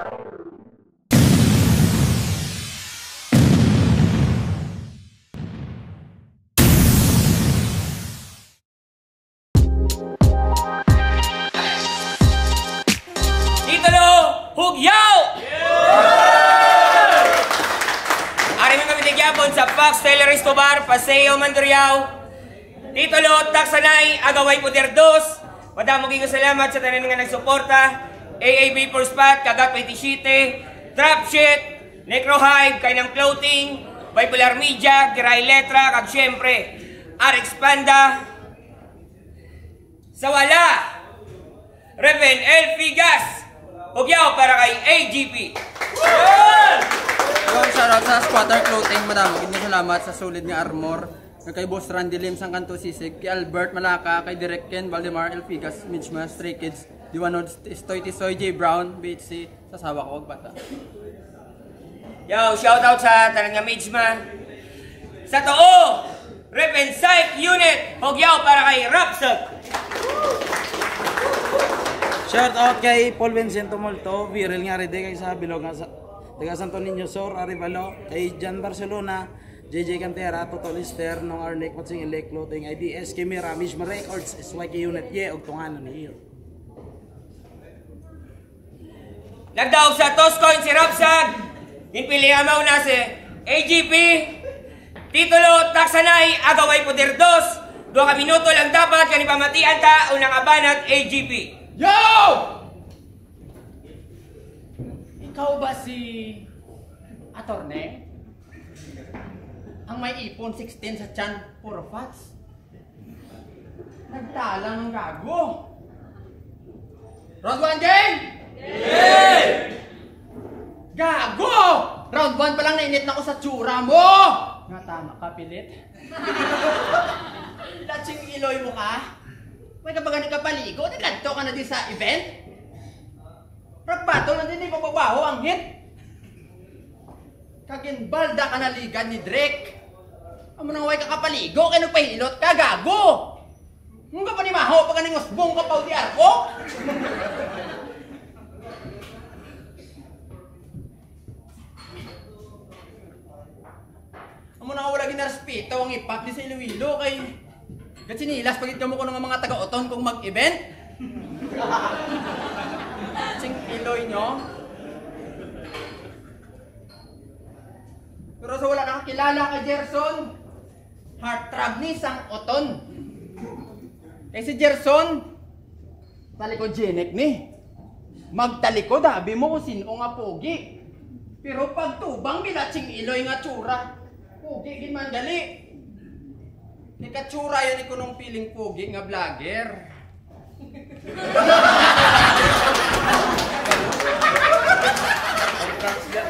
Titulo, Hugyaw! Ari mga kamitigyapan sa Fox Taylor Escobar, Paseo Mandurriao. Titulo, Taksanay, Agaway Puder 2. Madamong gigo salamat sa tanan nga nagsuporta. AAB for Spot, Kagat 27, Dropshit, Necrohive, Kainang Clothing, Bipolar Media, Giray Letra, kag syempre, RX Panda. Sa wala, Reven L. Figas, Hugyaw para kay AGP. Shoutout sa Squatter Clothing, madamong gigo salamat sa solid nga armor. Kay Boss Randy Lim sang Kanto Sisig, kay Albert Malaka, kay Direk Ken, Valdemar Elfigas, Midgma, Stray Kids, Diwanod, Stoy Tisoy, J. Brown, BHC, sasawa ko, bata. Yo, shoutout sa talagang Midgma. Sa too, Reven Psych Unit, Hugyaw para kay Rapsok. Shoutout kay Paul Vincento Molto, viral nga rin kay sa Bilog nga sa taga Santo Niño Sur, Arevalo, kay Jan Barcelona, JJ Cantera, Toto Lister, Nong Arnek, Matsing Elect, Clothing, IDS, Kimira, Mishma Records, SYK Unit, og tunganan ni Hill. Nagdaog sa Toscoin si Rapsag, hinpili amaw na si AGP, Titulo, Taksanay, Agaway Puder 2, 2 ka minuto lang dapat kani pamatian ta unang abanat AGP. Yo! Ikaw ba si Atorne? Ang may ipon 16 sa tiyan, puro fats. Nagtala ng gago. Round 1 game? Yeah! Gago! Round 1 pa lang nainit na ako sa tsura mo! Nga tama ka, pilit. Latsing iloy mo ka? May kapag ka paligo, nagkanto ka na din sa event? Rapato na din ipababaho ang hit. Kaginbalda ka na ligan ni Drake. Amo nang way kakapaligo, kaya nagpahilot ka, gago! Nung ka pa ni Maho, pag kaning usbong ka pa di arko? Amo nang wala ginarespito ang ipak di sa Iloilo, kay gat sinilas pagit ka mo ko ng mga taga-oton kung mag-event. Sing iloy nyo. Pero sa wala nakakilala kay Gerson, heartthrob ni sang oton. Eh si Gerson, talikod jenek ni. Magtalikod habi mo kung sino nga pogi. Pero pag tubang bilatsing iloy nga tsura, pogi gin man gali. Ni katsura yun ko nung piling pogi nga vlogger.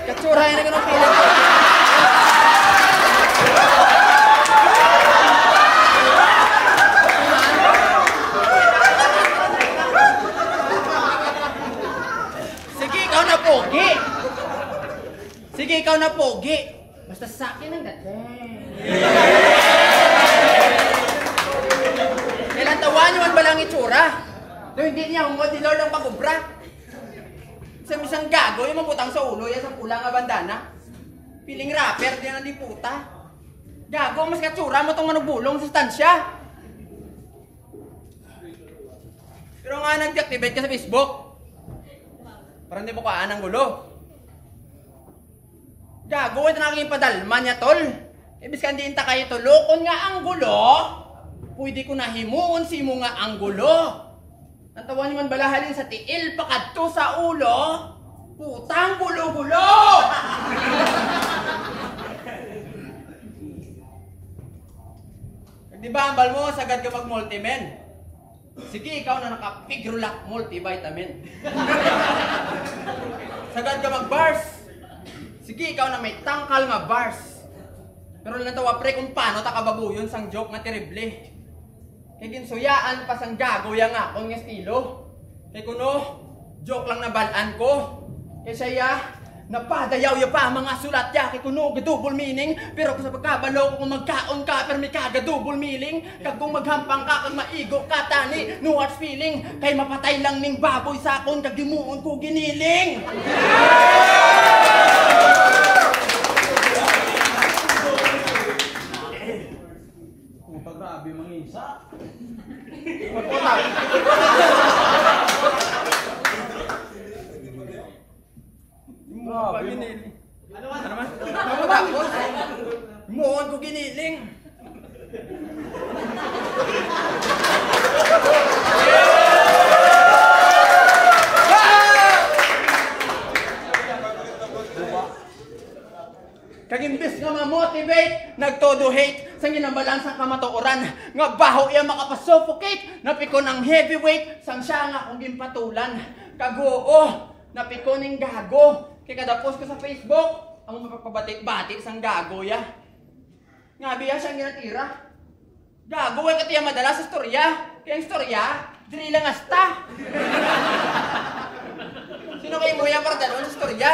Katsura yun ko nung piling pogi. Sige, ikaw na pogi. Basta sa akin ang dating. Kailan tawa nyo man ba lang itsura? No, hindi niya humod ni Lord ang pag-ubra. Sa misang gago, yung mabutang sa ulo, yan sa pulang nga bandana. Piling rapper, di na di puta. Gago, mas katsura mo itong manubulong sa stansya. Pero nga nag-deactivate ka sa Facebook. Parang di mo kaan ang gulo. Gago, ito na aking padalman niya, tol. Ibig ka hindi inta kayo tulokon nga ang gulo. Pwede ko na himuon si mo nga ang gulo. Natawan niyo man balahalin sa tiil pakadto sa ulo. Putang gulo-gulo! Di ba ang bal mo, sagad ka mag-multimen? Sige, ikaw na naka-Pigrulac multivitamin. Sagad ka mag-bars. Sige, ikaw na may tangkal nga bars. Pero natawa pre kung paano takababuyon sang joke nga terrible. Kaya ginsuyaan pa sang gagoya nga akong nga estilo. Kaya kuno, joke lang na balaan ko. Kaya siya, Napadayaw ya pa mga sulat ya kay kuno double meaning pero kung sa pagkabalo kung magkaon ka pero may kaga double meaning kag kung maghampang ka kag maigo ka tani no hard feeling kay mapatay lang ning baboy sakon kag dimuon ko giniling. Grabe mangisa. Grabe mo. Ano naman? Tapos, mohon ko giniling. Kagimbis nga ma-motivate, nagtodo hate, sang ginambalan sang kamatuoran, nga baho iya makapasuffocate, napiko ng heavyweight, sang siya nga kung gimpatulan. Kaguo, napiko ning gago, kaya kada post ko sa Facebook, ang mapagpabati-bati sang gago ya. Nga biya siyang ginatira. Gago ay katiya madala sa storya, kaya ang storya, dili lang asta. Sino kayo mo yan para dalawang sa storya?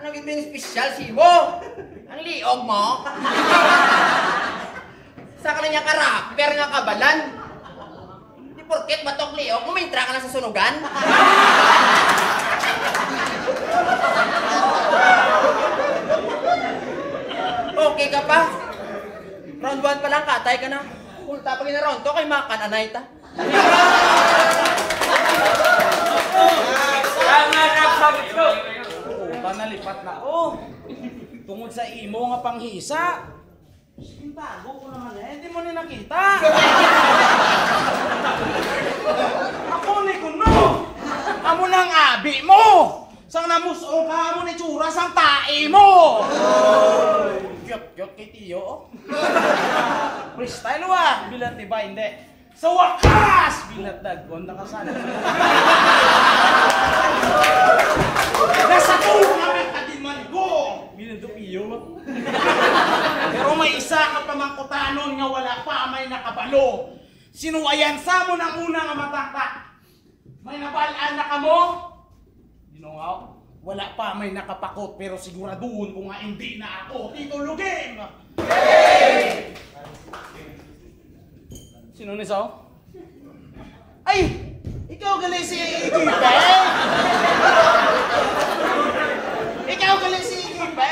Ano yung special sibo? Ang liog mo? Sa ka na niya ka-rapper nga kabalan? Di porket batok liog, umintra ka na sa sunugan? Okay ka pa? Round 1 pa lang, katay ka na. Ulta pag ina-round 2, kay makan anay ta. Tama na, sabi ko. Nalipat na ako. Tungod sa imo nga panghisa. Tago ko naman hindi mo ni nakita. Ako ni kuno. Amo nang abi mo. Sang namusong ka amo ni tsura sang tae mo. Kyot kay tiyo. Freestyle wa, bilat ni ba hindi. Sa wakas, bilat dagkon nakasana. Nasa tuwa kami kadiman ko! Binudupiyo. Pero may isa ka pamangkutanon nga wala pa may nakabalo. Sinuwayan sa mo ng una nga mataktak. May nabalaan na ka mo? Ginungaw? Wala pa may nakapakot pero siguraduhon ko nga hindi na ako titulugin. Hey! Sino ni Sao? Ay! Ikaw galing si Igipe! Ikaw galing si Igipe!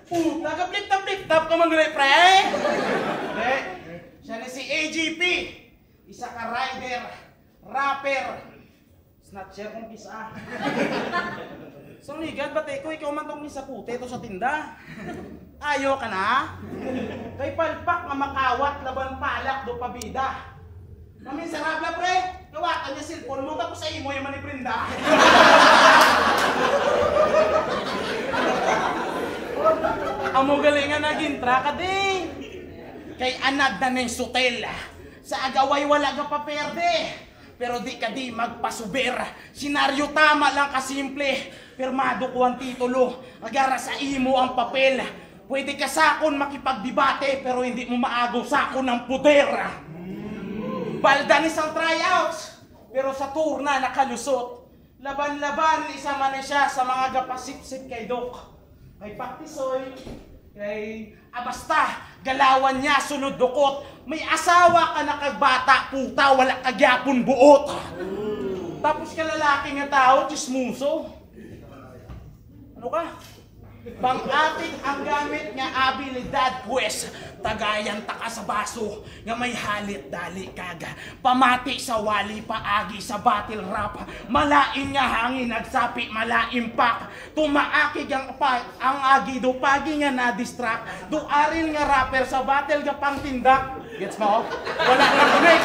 Puta ka flip-top ka mag-re, pre! Hindi. Siya na si AGP. Isa ka rider, rapper, snatcher kung kisa. So ligat, ba't ikaw man tong isa puti ito sa tinda? Ayaw ka na? Kay palpak nga makawat laban palak do pabida. Kami sarabla pre, gawakan niya cellphone mo tapos sa imo yung maniprinda. Amo galingan nagintra ka din. Kay anad na ning sutel. Sa agaway wala ka pa perde. Pero di ka di magpasuber. Senaryo tama lang kasimple. Pirmado ko ang titulo. Agara sa imo ang papel. Pwede ka sakon makipagdebate pero hindi mo maagaw sakon ng puder. Balda ni sang tryouts pero sa tour na nakalusot. Laban-laban isa man siya sa mga gapasip-sip kay Doc. Kay Paktisoy, kay basta galawan niya sunod dukot. May asawa ka na kagbata puta wala kagyapon buot. Tapos ka lalaki nga tao chismuso. Ano ka? Bang-ating ang gamit nga abilidad pues tagayan taka sa baso nga may halit dali kaga pamati sa wali paagi sa battle rap malain nga hangin nagsapi malaimpak tumaakig ang agi do pagi nga na-distract do arin nga rapper sa battle nga pang tindak gets mo? Wala na connect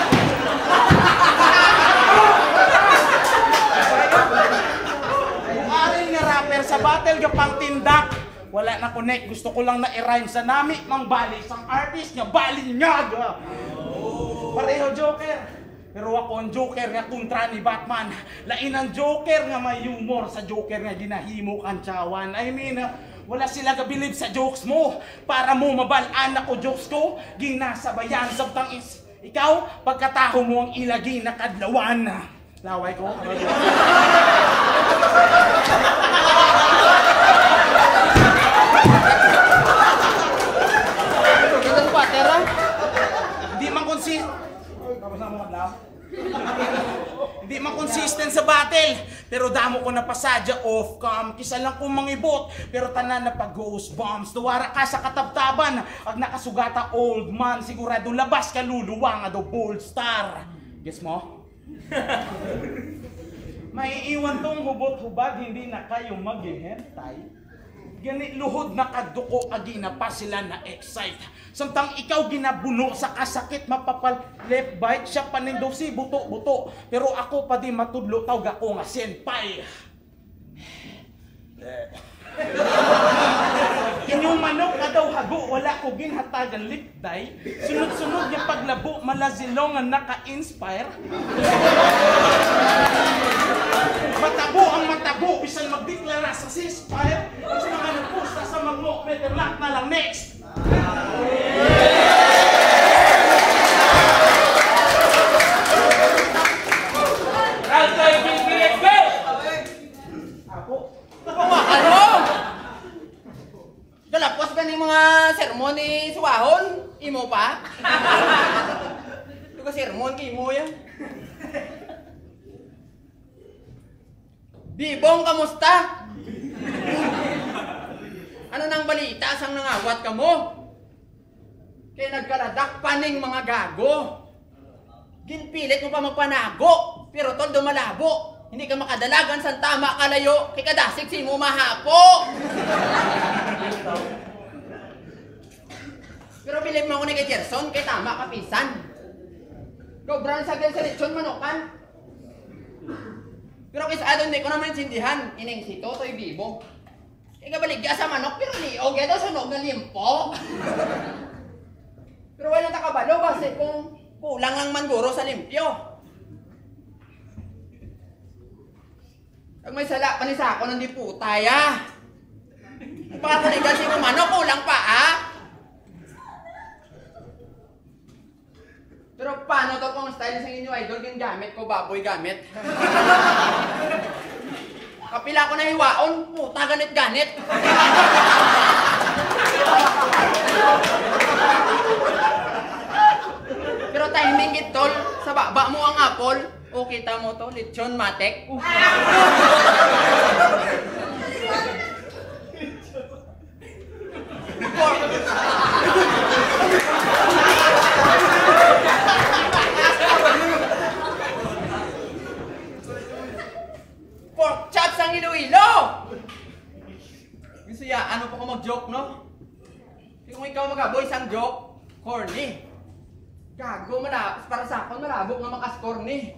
arin nga rapper sa battle nga pang tindak wala na connect. Gusto ko lang na i-rhyme sa nami mang bali sang artist nga balinyag. Pareho Joker. Pero ako ang Joker nga kontra ni Batman. Lain ang Joker nga may humor sa Joker nga ginahimo kantsawan. I mean, wala sila kabilib sa jokes mo. Para mo mabalaan ako jokes ko, ginasabayan sabtang ikaw pagkataho mo ang ilagi na kadlawan. Laway ko. amo ko na pasadya off cam, kisa lang kong mangibot, pero tanan na pag ghost bombs, duwara ka sa katabtaban, ag nakasugata old man, sigurado labas ka luluwa nga do bold star. Guess mo? May iwan tong hubot-hubad, hindi na kayo maghihentay. Gani luhod na kaduko agina pa sila na excite. Samtang ikaw ginabuno sa kasakit mapapal left bite siya panindaw si buto-buto. Pero ako pa di matudlo tawag ako nga senpai. Inyong manok na daw hago, wala ko ginhatagan lipday. Sunod-sunod yung paglabo, malazilong nga naka-inspire. Matabo ang matabo, bisan magdeklara sa ceasefire. Sa mga nagpusta sa mga better luck na lang next. Raltoy, let's go! Ako? Ano? Dalapos ka ng mga sermon ni Suwahon? Imo pa? Ito ka sermon kay mo yan. Bibong, kamusta? Ano nang balita sang nangawat ka mo? Kaya nagkaladak paning mga gago. Ginpilit mo pa magpanago, pero tol dumalabo. Hindi ka makadalagan sa tama kalayo, kay kadasig si mo mahapo. Pero bilib mo ako ni kay Gerson, kay tama kapisan. Gobran sa lechon manokan. Pero kaysa adon, hindi ko naman insindihan. Ining si Totoy Bibo. Ika baligya sa manok, pero liog. Ito sunog na limpo. Pero wala nakabalo kasi kung kulang lang mangguro sa limpyo. Pag may sala pa ni Sako ng di putaya. Pagkakaligan si manok, kulang pa Pero paano to kung style sa inyo idol, yung gamit ko, baboy gamit? Kapila ko na hiwaon, puta ganit-ganit. Pero timing it tol, sa baba mo ang apple, o kita mo to, lechon matek. Pork chops ang Iloilo! Gusto ya, ano pa ko mag-joke, no? Kung ikaw mag-aboy isang joke, corny. Gago, para sa akon, malabok nga makas-corny.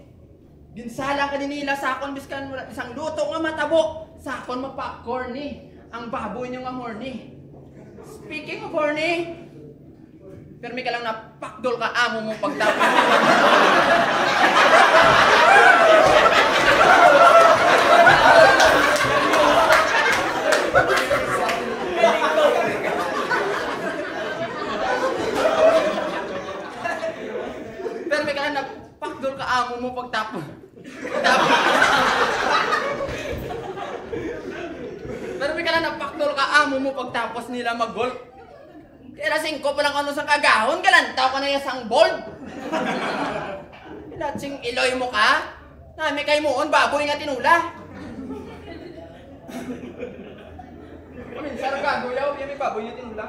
Ginsala ka din nila sa akon, biskan isang luto nga matabo. Sa akon mapopcorny. Ang baboy nyo nga horny. Speaking of horny, permi ka lang na pakdol ka amo mo pagtapos. Permi ka lang na pakdol ka amo mo pagtapos. Permi ka lang na pakdol ka amo mo pagtapos nila mag-golf. Kaya lasing ko palang ano sa kagahon, galantaw ka na yasang bold. Latsing iloy mo ka, nami kay moon, baboy nga tinula. Minsan gago yaw, may baboy nga tinula.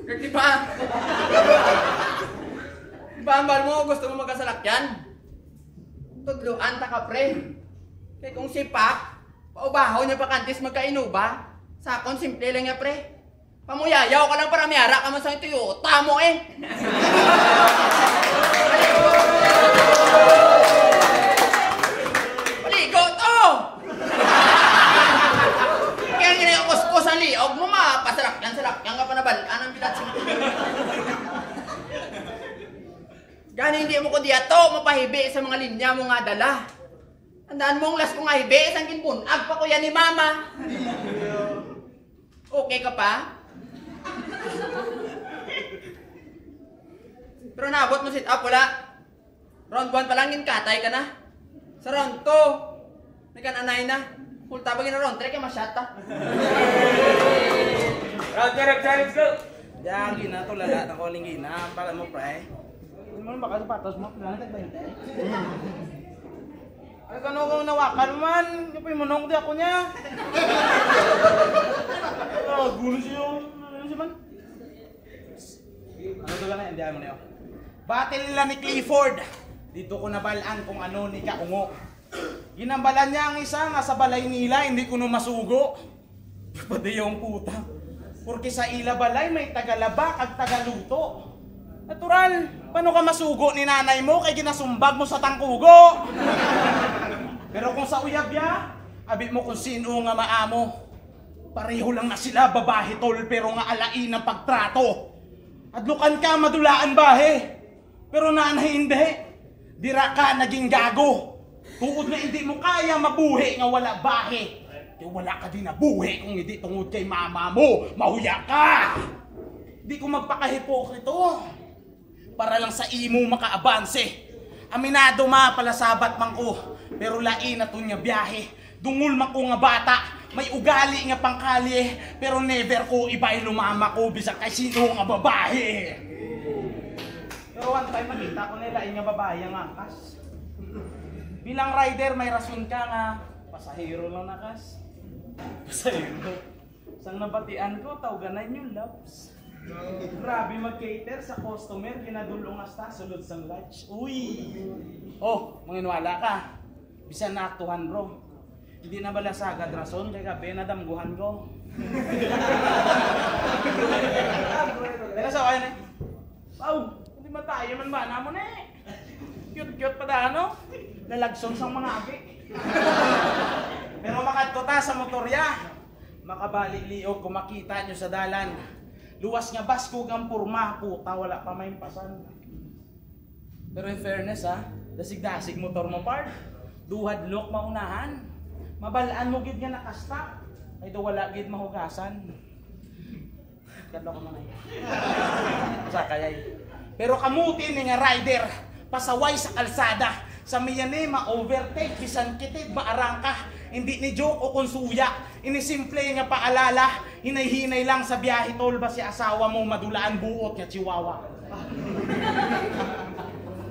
Kaya ba? Bambal mo, gusto mo magkasalakyan? Tudluan ta ka pre. Kaya kung sipak, paubahaw niya pa kantis magkainuba. Sakon, simple lang niya pre. Pamuyayaw ka lang para miyara ka man sa Toyota mo Paligo to! Kaya nga yung kuskus ang liog mo pasalakyan ka pa nabalaan ang bilat sa Gani hindi mo ko diyato, mapahibi sa mga linya mo nga dala. Tandaan mong las ko nga hibi, isang ginpunag pa ko yan ni mama. Okay ka pa? Pero naabot mo sit up, wala. Round 1 pa lang, katay ka na. Sa round 2, may kananay na. Kulta ba gina round 3, kaya masyata. Round 2, let's go! Yang gina to lala na calling gina, pala mo pre. mo baka sapatos mo, pinangatag 20. Ay, kano kong nawakan man, kapay mo nung di ako niya. Gulo siya ano siya man? Ano to lang hindi mo niyo. Battle nila ni Clifford. Dito ko nabalaan kung ano ni Kaungo. Ginambalan niya ang isa nga sa balay nila, hindi ko no masugo. Pati yung puta. Porque sa ila balay may tagalaba kag tagaluto. Natural, paano ka masugo ni nanay mo kay ginasumbag mo sa tangkugo? Pero kung sa uyabya, abi mo kung sino nga maamo. Pareho lang na sila babae tol pero nga alain ang pagtrato. Adlukan ka madulaan bahe. Pero nanay hindi. Dira ka naging gago. Tuod na hindi mo kaya mabuhi nga wala bahe. Kaya wala ka din nabuhi kung hindi tungod kay mama mo. Mahuya ka! Di ko magpakahipokrito. Para lang sa imo makaabanse. Aminado ma pala sabat man ko. Pero lain na to niya biyahe. Dungul man ko nga bata. May ugali nga pangkalye. Pero never ko iba'y lumama ko. Bisa kay sino nga babae. Pero one time nakita ko nila nga babae ang angkas. Bilang rider may rason ka nga. Pasahero lang nakas. Pasahero. Sang nabatian ko, tawganan yung loves. Grabe mag-cater sa customer, ginadulong hasta sulod sang lunch. Uy! Oh, manginwala ka. Bisan na aktuhan bro. Hindi na bala sagad rason, kaya gabi nadamguhan ko. Teka sa kayo na eh. Wow! Hindi man tayo man ba na mo na eh. Cute-cute pa da ano? Lalagson sang mga agi. Pero makadto ta sa motorya. Makabalik liog kung makita nyo sa dalan. Luwas nga baskog ang purma, puta, wala pa may pasan. Pero in fairness ha, dasig-dasig motor mo part. Duhad look maunahan. Mabalaan mo gid nga nakasta. Ay do wala gid mahugasan. Kadlo ko man ay. Sa kayay. Pero kamuti ni nga rider, pasaway sa kalsada. Sa miyane ma-overtake, bisan kitid, maarangka. Hindi ni joke o konsuya. Inisimple nga paalala. Hinay-hinay lang sa biyahe tol ba si asawa mo madulaan buot nga chihuahua.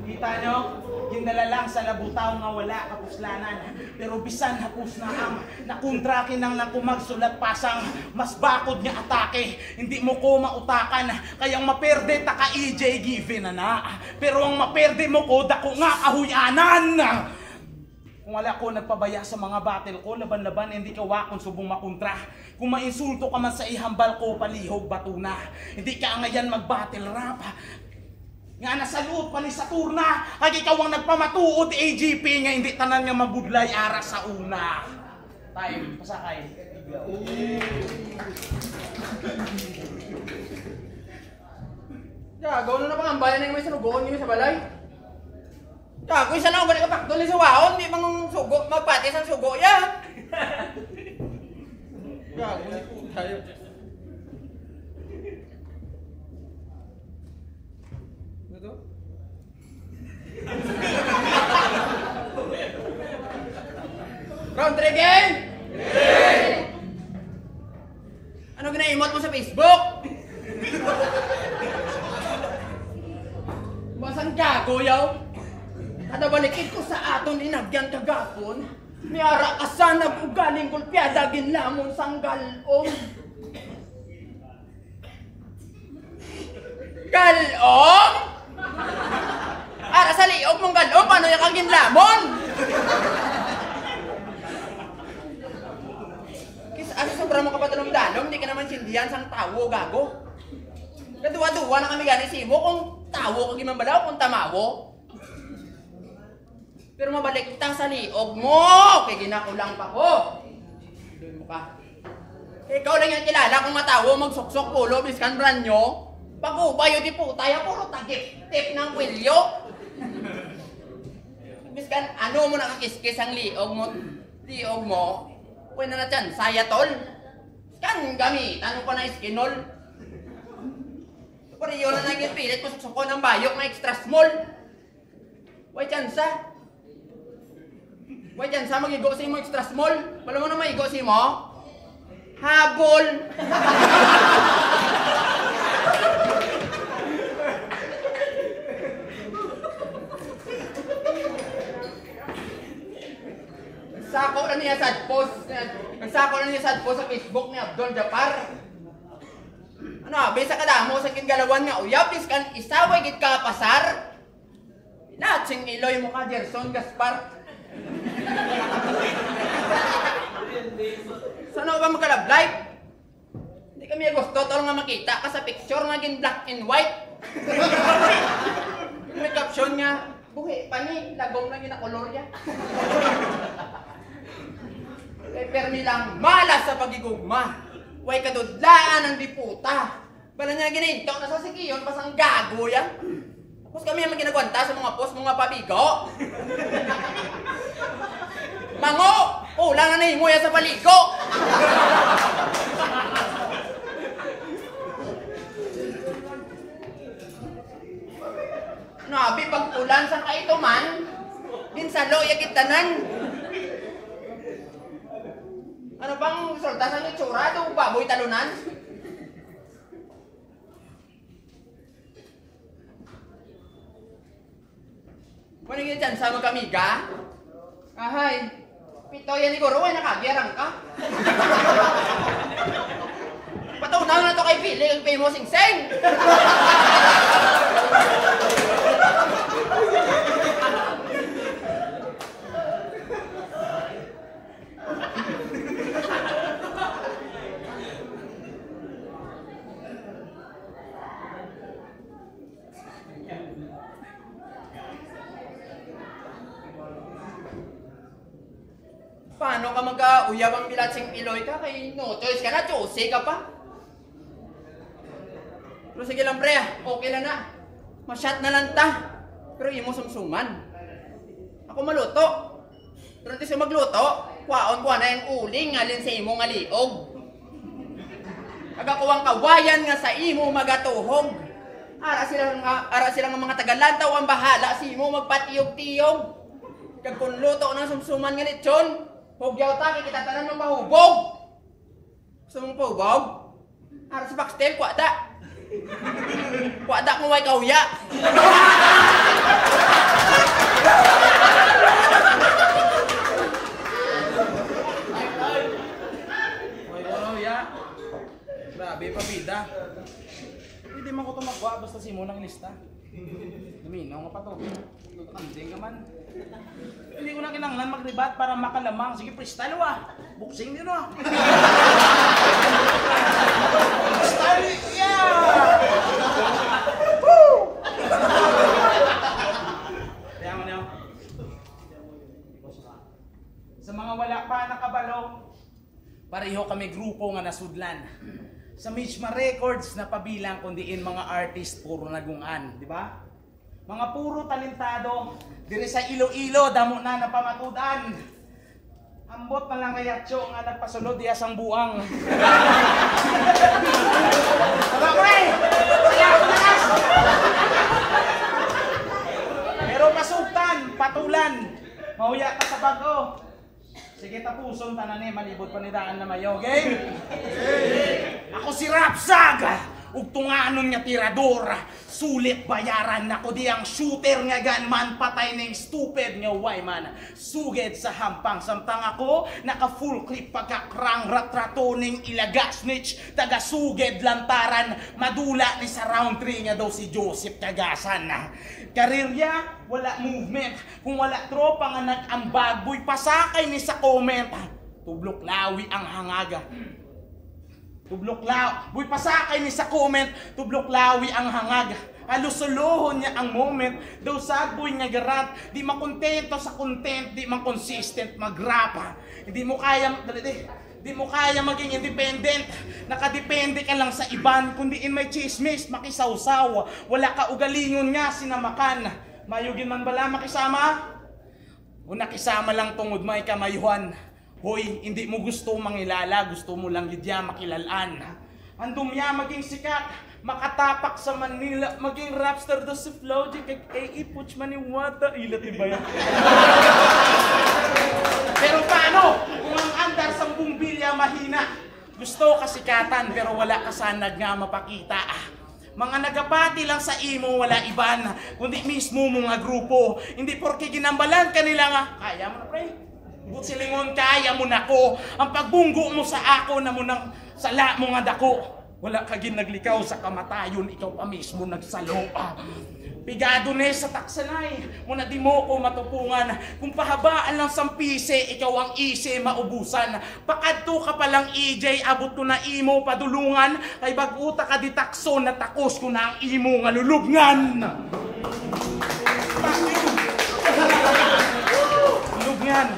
Kita nyo? Gindala lang sa labutaw nga wala kapuslanan. Pero bisan hapus na ang nakuntrakin nang kumagsulat pasang mas bakod nga atake. Hindi mo ko mautakan. Kayang maperde ta ka EJ given na. Pero ang maperde mo ko dako nga kahuyanan. Kung wala ko nagpabaya sa mga battle ko, laban-laban, hindi ka wakon subong makontra. Kung mainsulto ka man sa ihambal ko, palihog batuna. Hindi ka ngayon mag-battle rap. Nga nasa loob pa ni Saturna, kag ikaw ang nagpamatuod AGP nga hindi tanan nga mabudlay ara sa una. Time, pasakay. Gago na pang ambayan nga may sanugoon niyo sa balay. Gago isa lang balik ka pakto ni sa waon, di mang sugo, magpati sang sugo ya. Gago ni puta yo. Ano? Round 3 game? Ano gina-emote mo sa Facebook? Basang gago yaw. Kada balikid ko sa aton inagyan kagapon, miara ka sa nag-ugaling gulpyada ginlamon sang galong. Galong? Ara sa liog mong galong, paano yung kang ginlamon? Asa sobra mo kapatalong dalong, di ka naman sindihan sang tawo, gago. Kaduwa-duwa na kami gani simo kung tawo kang gimambalaw, kung tamawo. Pero mabalik kita sa liog mo, kaya ginakulang pa ko. Doon mo ka. Ikaw lang yung kilala kung matawo, magsuksok pulo, biskan branyo. Pag-ubayo di putaya, puro tagip-tip ng kwilyo. Biskan, ano mo nakakiskis ang liog mo, pwede na dyan, saya tol. Kan gamit, ano pa na iskinol. Pero yun na naging pilit mo suksok ko ng bayok na extra small. Why chansa? Why chansa mag-igo si mo extra small? Wala mo na maigo si mo? Habol! Nagsako na niya sad post. Nagsako na niya sad post sa Facebook ni Abdul Japar. Ano, bisa ka damo sa kingalawan nga uyab, bis kan isaway gid ka pasar. Natsing iloy mo ka, Gerson Gaspar. Sana ba magka-love life? Hindi kami gusto tol nga makita ka sa picture nga gin black and white. May caption nga, buhi pa ni, lagong na ginakolor niya. Kay permi lang, malas sa pagigugma. Way kadudlaan ang diputa. Bala niya gininto na sa sikiyon, pasang gago yan. Tapos kami ang ginagwanta sa mga post, mga pabigo. Mango! Kulang na nahimo yan sa paligo! Nabi pag ulan sa kaituman, din sa loya kitanan. Ano bang resulta sa itsura? Ito baboy talunan? Kung naging dyan sa magkamiga? Ahay, pito yan ni Goro, ay nakagerang ka. Patunaw na to kay Pili, ang pay mo sing-sing. Paano ka magka-uyab ang bilatsing Piloy ka? Kay no choice ka na, chose ka pa. Pero sige lang pre, okay lang na. Masyat na lang ta. Pero imo sumsuman. Ako maluto. Pero di siya magluto, kwaon ko na yung uling alin sa imo nga liog. Agakuwang kawayan nga sa imo magatuhog. Ara silang mga tagalantaw ang bahala sa imo magpatiyog-tiyog. Kag kung luto ng sumsuman nga nitson, hugyaw ta, kita tanan ng mahubog. Gusto mong pahubog? Ara sa backstel, kwada. Kwada mo may kauya. May kauya. Grabe, pabida. Hindi man ko ito magwa, basta si mo ng lista. Luminaw nga pa to. Anding ka man. Hindi ko na kinanglan mag-rebat para makalamang. Sige, freestyle ah. Boxing din ah. Freestyle, yeah! Woo! Kaya mo niyo. Sa mga wala pa nakabalo, pareho kami grupo nga nasudlan. Sa Michma Records na pabilang kundiin mga artist puro nagungan, di ba? Mga puro talentado, dire sa Iloilo, damo na napamatudan. Ambot na lang kayatso nga nagpasulod diya sang buang. Tara pre! Pero pasugtan, patulan, mahuya ka sa bago. Sige, tapuson tanan eh, malibot pa ni Daan na mayo, game? Ako si Rapsag! Ug tunganon nga tirador, sulit bayaran nako di ang shooter nga gunman, patay ning stupid nga wayman. Suged sa hampang samtang ako naka full clip pagkakrang ratratoning ilaga snitch taga suged lantaran madula ni sa round 3 nga daw si Joseph Cagasan. Karirya, wala movement, kung wala tropa nga nag-ambag, boy pasakay ni sa comment. Tublok lawi ang hangaga. Tublok law, boy pasakay ni sa comment, tublok lawi ang hangag. Alusulohon niya ang moment, daw sagboy nga garat, di makontento sa content, di man consistent magrapa. Hindi mo kaya, di mo kaya maging independent, nakadepende ka lang sa iban, kundi in may chismis, makisawsaw, wala ka ugalingon nga sinamakan. Mayugin man bala makisama? O nakisama lang tungod may kamayuhan. Hoy, hindi mo gusto mangilala, gusto mo lang gidya makilalaan. Andum ya maging sikat, makatapak sa Manila, maging rapstar do si Flow, kay ipuch maniwata, ilat iba yan. Pero paano? Kung ang andar sa bumbilya mahina, gusto kasikatan pero wala kasanag nga mapakita. Mga nagapati lang sa imo, wala iban, kundi mismo mga grupo. Hindi porke ginambalan kanila nga, kaya mo na pre. But silingon kaya mo nako. Ang pagbunggo mo sa ako na mo nang sala mo nga dako. Wala ka ginaglikaw sa kamatayon, ikaw pa mismo nagsalo. Pigado ne sa taksanay, muna di mo ko matupungan. Kung pahabaan lang sang pise, ikaw ang ise maubusan. Pakadto ka palang EJ, abot ko na imo padulungan. Kay baguta ka di takso, natakos ko na ang imo nga lulubngan. Lulubngan.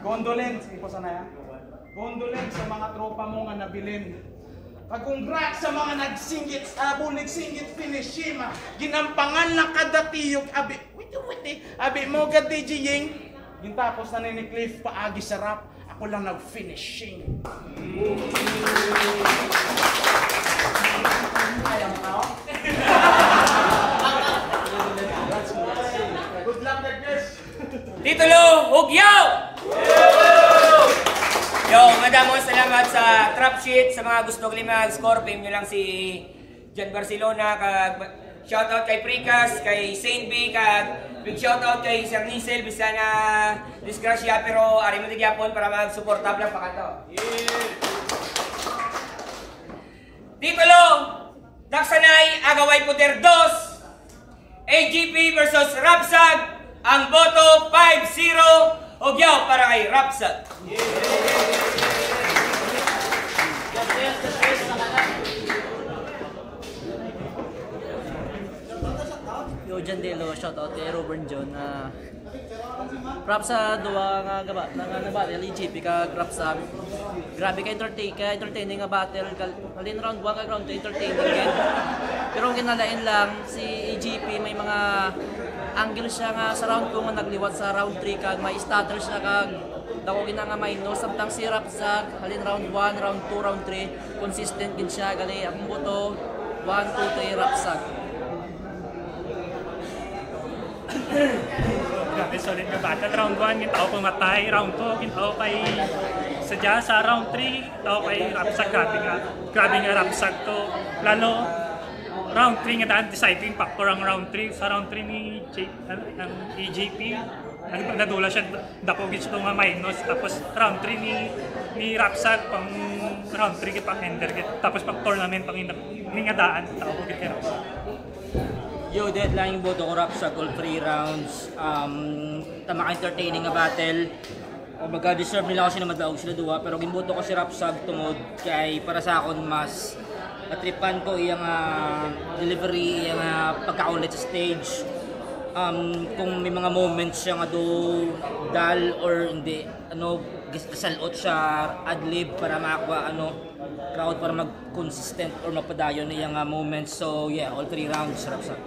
Condolence, ito sana ya. Condolence sa mga tropa mo nga nabilin. Pag-congrats sa mga nagsinggit, nagsinggit finishima, ginampangan ng kadatiyog, abi, witi, abi mo gad DJing, yung tapos na ni Cliff paagi sarap, ako lang nag-finishing. Ayaw mo na ako? Good luck, guys! Titulo, Hugyaw! Yo, madamong salamat sa trap sheet. Sa mga gusto mag-score, pim nyo lang si John Barcelona. Shoutout kay Precas, kay Saint B, big shoutout kay Sir Nisel. Bisa na disgrasya, pero ari mo nagyapon para mag-supportab lang pakato. Titulo, Daksanay, Agaway Puter 2, AGP versus Rapsag. Ang boto 5-0. Hugyaw para kay Rapsag. Yo, Jan Delo, shoutout kay Robert John. Rap sa duwa nga battle, EGP ka rap sa grabe ka entertaining nga battle. Alin round 1 ka round 2 entertaining din. Pero ang kinalain lang si EGP may mga angle siya nga sa round 2 nga nagliwat sa round 3 kag may stutter siya kag dako gina nga minus samtang si rap sa halin round 1, round 2, round 3 consistent gid siya gali ang boto 1, 2, 3 rap sa. Grabe solid nga battle. Round 1, gintaw pumatay. Round 2, gintaw kay sadya. Sa round 3, gintaw kay Rapsag. Grabe nga Rapsag to. Lalo, round 3 nga daan deciding factor ang round 3. Sa round 3 ni ang EGP, nadula siya, dapogit siya nga minus. Tapos round 3 ni Rapsag, pang round 3 pang ender. Tapos pang tournament, pang ningadaan, dapogit kay Rapsag. Yo, deadline yung boto ko Rapsag all 3 rounds. Tama entertaining nga battle. Magka-deserve nila kasi na madlaog sila duwa. Pero ginboto ko si Rapsag tungod kay para sa akon mas natripan ko iyang delivery, iyang pagkaulit sa stage. Kung may mga moments siya nga do dal or hindi, salot siya adlib para makakuha crowd para mag-consistent or mapadayon na iyang moments. So yeah, all 3 rounds Rapsag.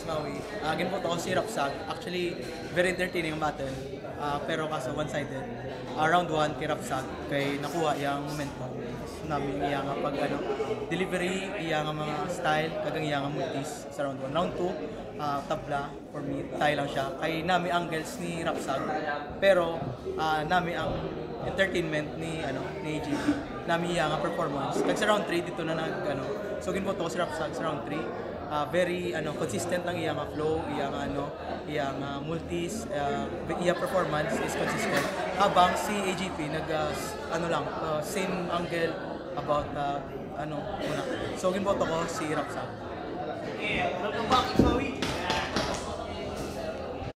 Maui. Ginboto ko si Rapsag. Actually, very entertaining ang battle. Pero kaso one-sided. Round 1 kay Rapsag kay nakuha yung momentum. Namin iya nga pag delivery, iya nga mga style, kagang iya nga multis sa round 1. Round 2, tabla for me, tie lang siya. Kay nami angles ni Rapsag. Pero nami ang entertainment ni AGP. Nami iya nga performance. Kag sa round 3 dito na so ginboto ko si Rapsag sa round 3. Very consistent lang iyang flow, iyang multis, iyang performance is consistent. Habang si AGP same angle about muna. So ginboto ko si Rapsag.